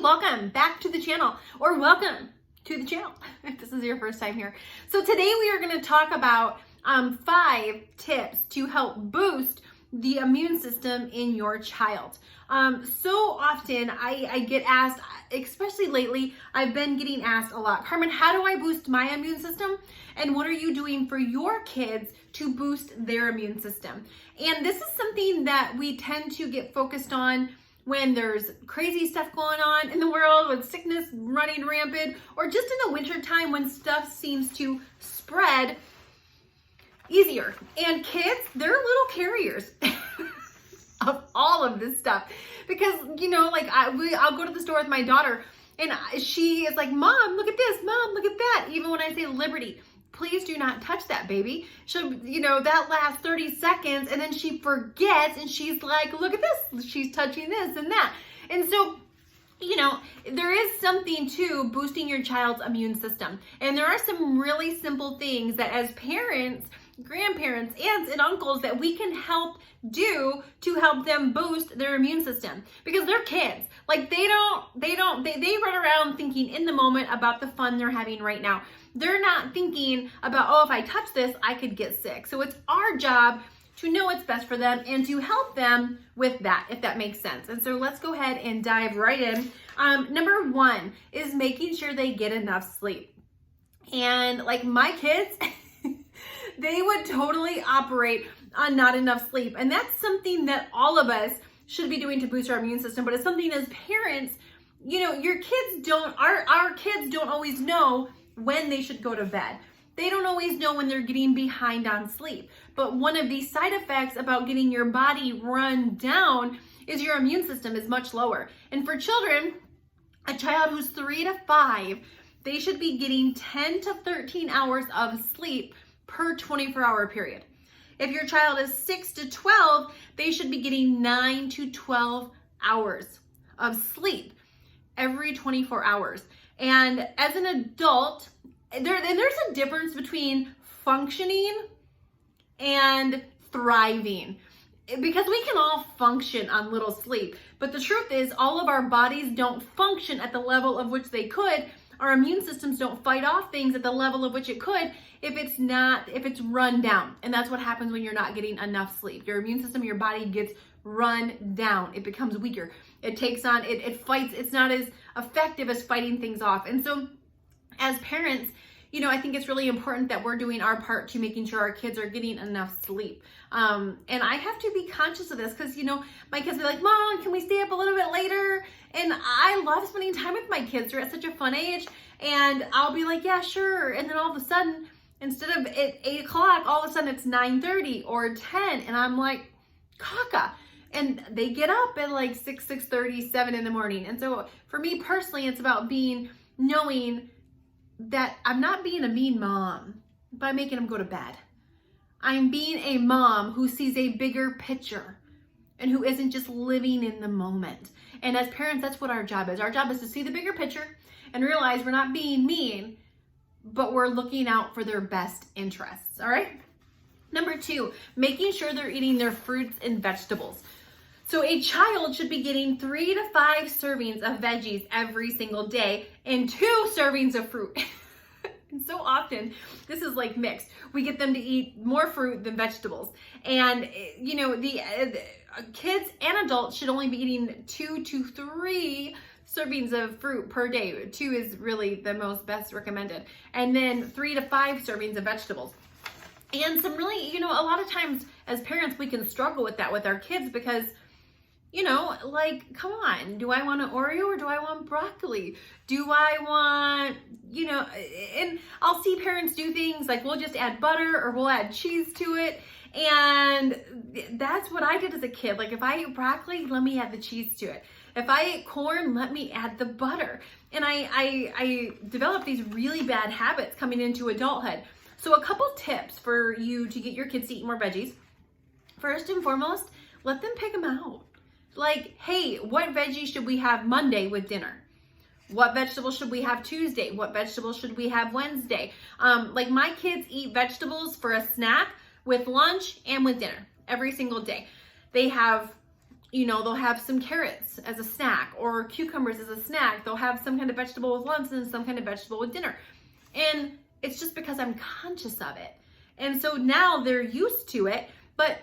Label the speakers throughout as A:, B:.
A: welcome back to the channel, or welcome to the channel if this is your first time here. So today we are going to talk about 5 tips to help boost the immune system in your child. So often I get asked, especially lately, I've been getting asked a lot, Carmen, how do I boost my immune system? And what are you doing for your kids to boost their immune system? And this is something that we tend to get focused on when there's crazy stuff going on in the world, with sickness running rampant, or just in the winter time when stuff seems to spread easier. And kids, they're little carriers of all of this stuff. Because, you know, like I'll go to the store with my daughter and she is like, Mom, look at this, Mom, look at that. Even when I say Liberty, please do not touch that, baby. She'll, you know, that lasts 30 seconds and then she forgets and she's like, look at this, she's touching this and that. And so, you know, there is something to boosting your child's immune system. And there are some really simple things that as parents, grandparents, aunts, and uncles that we can help do to help them boost their immune system, because they're kids. Like they run around thinking in the moment about the fun they're having right now. They're not thinking about, oh, if I touch this, I could get sick. So it's our job to know what's best for them and to help them with that, if that makes sense. And so let's go ahead and dive right in. Number 1 is making sure they get enough sleep. And like my kids, they would totally operate on not enough sleep. And that's something that all of us should be doing to boost our immune system. But it's something as parents, you know, your kids don't, our kids don't always know when they should go to bed. They don't always know when they're getting behind on sleep. But one of the side effects about getting your body run down is your immune system is much lower. And for children, a child who's 3 to 5, they should be getting 10 to 13 hours of sleep per 24-hour period. If your child is 6 to 12, they should be getting 9 to 12 hours of sleep every 24 hours. And as an adult, there's a difference between functioning and thriving, because we can all function on little sleep. But the truth is, all of our bodies don't function at the level of which they could. Our immune systems don't fight off things at the level of which it could if it's run down. And that's what happens when you're not getting enough sleep. Your immune system, your body gets run down. It becomes weaker. It takes on, it fights. It's not as effective as fighting things off. And so as parents, you know, I think it's really important that we're doing our part to making sure our kids are getting enough sleep. And I have to be conscious of this because, you know, my kids are like, Mom, can we stay up a little bit later? And I love spending time with my kids. They're at such a fun age. And I'll be like, yeah, sure. And then all of a sudden, instead of at 8 o'clock, all of a sudden it's 9:30 or 10. And I'm like, caca. And they get up at like 6:30, 7 in the morning. And so for me personally, it's about knowing that I'm not being a mean mom by making them go to bed. I'm being a mom who sees a bigger picture and who isn't just living in the moment. And as parents, that's what our job is. Our job is to see the bigger picture and realize we're not being mean, but we're looking out for their best interests, all right? Number 2, making sure they're eating their fruits and vegetables. So a child should be getting 3 to 5 servings of veggies every single day and 2 servings of fruit. And so often, this is like mixed. We get them to eat more fruit than vegetables. And, you know, the kids and adults should only be eating 2 to 3 servings of fruit per day. 2 is really the most best recommended. And then 3 to 5 servings of vegetables. And some really, you know, a lot of times as parents, we can struggle with that with our kids because, you know, like, come on, do I want an Oreo or do I want broccoli? Do I want, you know, and I'll see parents do things like we'll just add butter or we'll add cheese to it. And that's what I did as a kid. Like if I eat broccoli, let me add the cheese to it. If I ate corn, let me add the butter. And I developed these really bad habits coming into adulthood. So a couple tips for you to get your kids to eat more veggies. First and foremost, let them pick them out. Like, hey, what veggies should we have Monday with dinner? What vegetables should we have Tuesday? What vegetables should we have Wednesday? Like my kids eat vegetables for a snack with lunch and with dinner every single day. They have they'll have some carrots as a snack or cucumbers as a snack. They'll have some kind of vegetable with lunch and some kind of vegetable with dinner. And it's just because I'm conscious of it. And so now they're used to it. But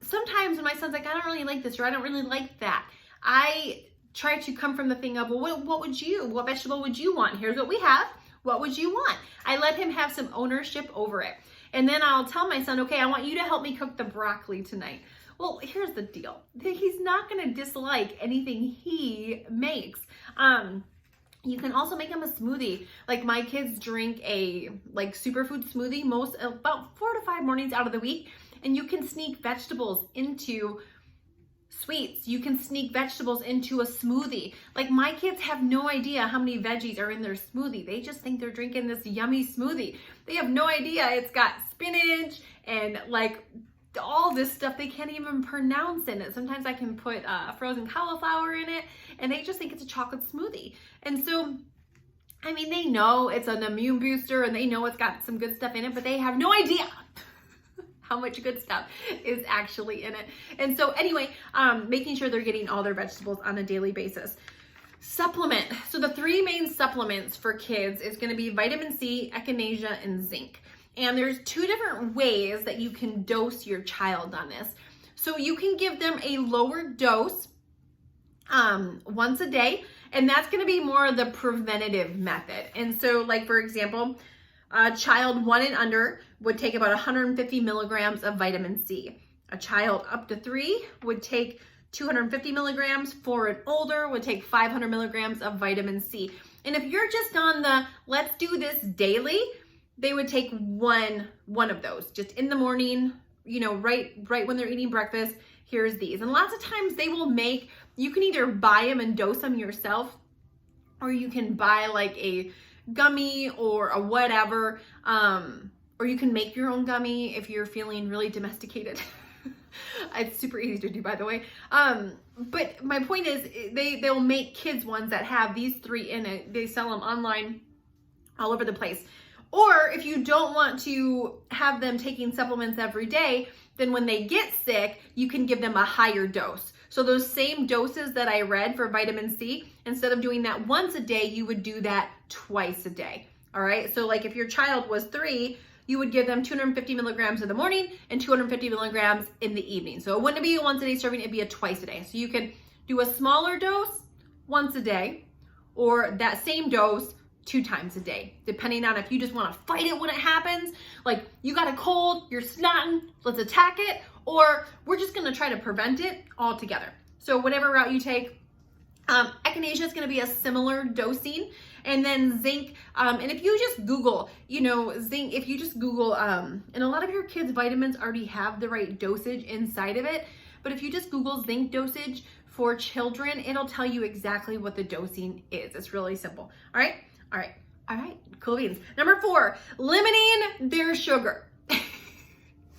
A: sometimes when my son's like, I don't really like this or I don't really like that, I try to come from the thing of, well, what vegetable would you want? Here's what we have. What would you want? I let him have some ownership over it. And then I'll tell my son, okay, I want you to help me cook the broccoli tonight. Well, here's the deal. He's not going to dislike anything he makes. You can also make him a smoothie. Like my kids drink a superfood smoothie about 4 to 5 mornings out of the week. And you can sneak vegetables into sweets. You can sneak vegetables into a smoothie. Like my kids have no idea how many veggies are in their smoothie. They just think they're drinking this yummy smoothie. They have no idea it's got spinach and all this stuff they can't even pronounce in it. Sometimes I can put frozen cauliflower in it and they just think it's a chocolate smoothie. And so, I mean, they know it's an immune booster and they know it's got some good stuff in it, but they have no idea how much good stuff is actually in it. And so anyway, making sure they're getting all their vegetables on a daily basis. Supplement. So the 3 main supplements for kids is going to be vitamin C, echinacea, and zinc. And there's 2 different ways that you can dose your child on this. So you can give them a lower dose once a day, and that's going to be more of the preventative method. And so for example, a child 1 and under would take about 150 milligrams of vitamin C. A child up to 3 would take 250 milligrams. 4 and older would take 500 milligrams of vitamin C. And if you're just on the let's do this daily, they would take one of those just in the morning, right when they're eating breakfast. Here's these. And lots of times you can either buy them and dose them yourself, or you can buy a gummy or a whatever, or you can make your own gummy if you're feeling really domesticated. It's super easy to do, by the way. But my point is they'll make kids ones that have these 3 in it. They sell them online all over the place. Or if you don't want to have them taking supplements every day, then when they get sick, you can give them a higher dose. So those same doses that I read for vitamin C, instead of doing that once a day, you would do that twice a day. All right. So if your child was 3, you would give them 250 milligrams in the morning and 250 milligrams in the evening. So it wouldn't be a once a day serving, it'd be a twice a day. So you can do a smaller dose once a day, or that same dose 2 times a day, depending on if you just want to fight it when it happens. You got a cold, you're snotting, let's attack it, or we're just going to try to prevent it altogether. So whatever route you take. Echinacea is going to be a similar dosing. And then zinc, and if you just Google, zinc, if you just Google, and a lot of your kids' vitamins already have the right dosage inside of it, but if you just Google zinc dosage for children, it'll tell you exactly what the dosing is. It's really simple. All right. Cool beans. Number 4, limiting their sugar.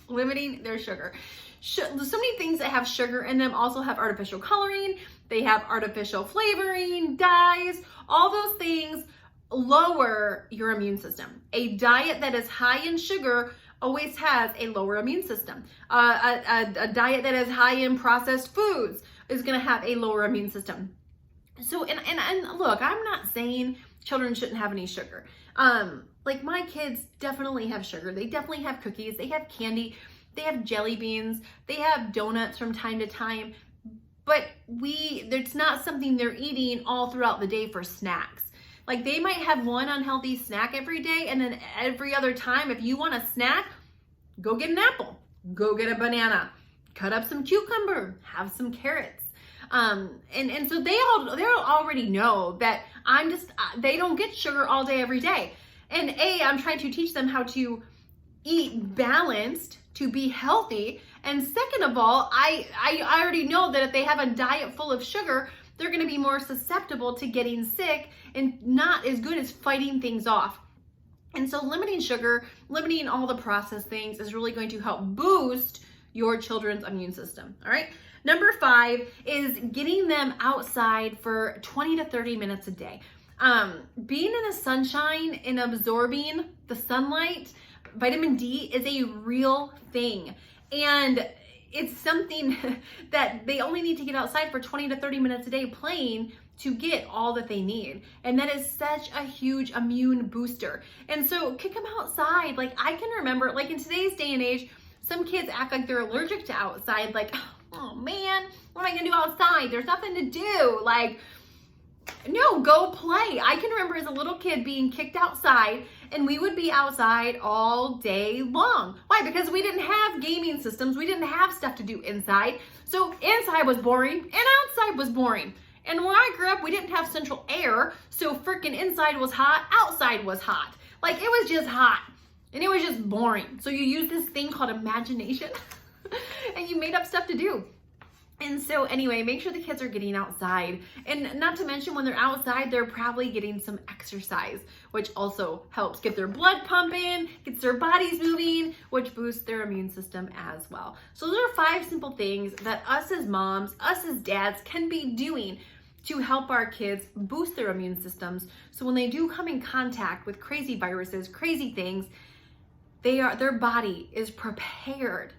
A: Limiting their sugar. So many things that have sugar in them also have artificial coloring. They have artificial flavoring, dyes. All those things lower your immune system. A diet that is high in sugar always has a lower immune system. A diet that is high in processed foods is going to have a lower immune system. So, and look, I'm not saying children shouldn't have any sugar. My kids definitely have sugar. They definitely have cookies. They have candy. They have jelly beans. They have donuts from time to time. But it's not something they're eating all throughout the day for snacks. They might have one unhealthy snack every day, and then every other time, if you want a snack, go get an apple, go get a banana, cut up some cucumber, have some carrots. And so they already know that they don't get sugar all day, every day. And I'm trying to teach them how to eat balanced, to be healthy. And second of all, I already know that if they have a diet full of sugar, they're going to be more susceptible to getting sick and not as good as fighting things off. And so limiting sugar, limiting all the processed things is really going to help boost your children's immune system. All right. Number 5 is getting them outside for 20 to 30 minutes a day. Being in the sunshine and absorbing the sunlight, vitamin D is a real thing. And it's something that they only need to get outside for 20 to 30 minutes a day playing to get all that they need. And that is such a huge immune booster. And so kick them outside. Like, I can remember, like, in today's day and age, some kids act like they're allergic to outside. Like, oh man, what am I gonna do outside? There's nothing to do. Like, no, go play. I can remember as a little kid being kicked outside, and we would be outside all day long. Why? Because we didn't have gaming systems. We didn't have stuff to do inside. So inside was boring and outside was boring. And when I grew up, we didn't have central air. So freaking inside was hot, outside was hot. Like, it was just hot and it was just boring. So you use this thing called imagination and you made up stuff to do. And so anyway, make sure the kids are getting outside. And not to mention, when they're outside, they're probably getting some exercise, which also helps get their blood pumping, gets their bodies moving, which boosts their immune system as well. So those are 5 simple things that us as moms, us as dads can be doing to help our kids boost their immune systems. So when they do come in contact with crazy viruses, crazy things, their body is prepared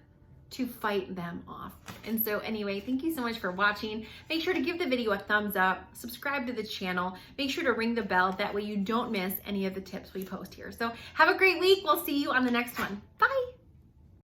A: to fight them off. And so anyway, thank you so much for watching. Make sure to give the video a thumbs up, subscribe to the channel, make sure to ring the bell, that way you don't miss any of the tips we post here. So have a great week. We'll see you on the next one. Bye.